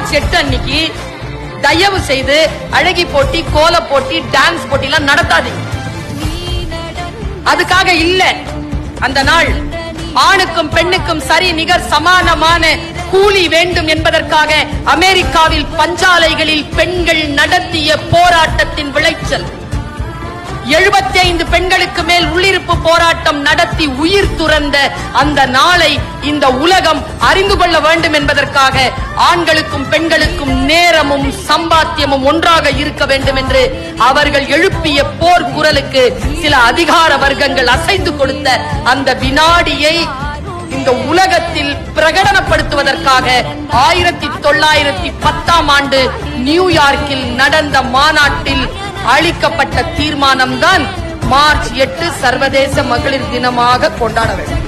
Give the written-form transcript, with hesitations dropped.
March 8 அன்னைக்கு தயவு செய்து அழகி போட்டி, கோல போட்டி, டான்ஸ் போட்டி எல்லாம் நடத்தாதீங்க. அதுக்காக இல்ல. அந்த நாள் ஆணுக்கும் பெண்ணுக்கும் சரி நிகர் சமானமான கூலி வேண்டும் என்பதற்காக அமெரிக்காவில் பஞ்சாலைகளில் பெண்கள் நடத்திய போராட்டத்தின் விளைச்சல். 75 பெண்களுக்கு மேல் உள்ளிருப்பு போராட்டம் நடத்தி உயிர் துறந்த அந்த நாளை இந்த உலகம் அறிந்து கொள்ள வேண்டும் என்பதற்காக ஆண்களுக்கும் பெண்களுக்கும் நேரமும் சம்பாத்தியமும் ஒன்றாக இருக்க வேண்டும் என்று அவர்கள் எழுப்பிய போர் குரலுக்கு சில அதிகார வர்க்கங்கள் அசைந்து கொடுத்த அந்த வினாடியை இந்த உலகத்தில் பிரகடனப்படுத்துவதற்காக 1910ஆம் ஆண்டு நியூயார்க்கில் நடந்த மாநாட்டில் அளிக்கப்பட்ட தீர்மானம்தான் மார்ச் 8 சர்வதேச மகளிர் தினமாக கொண்டாட வேண்டும்.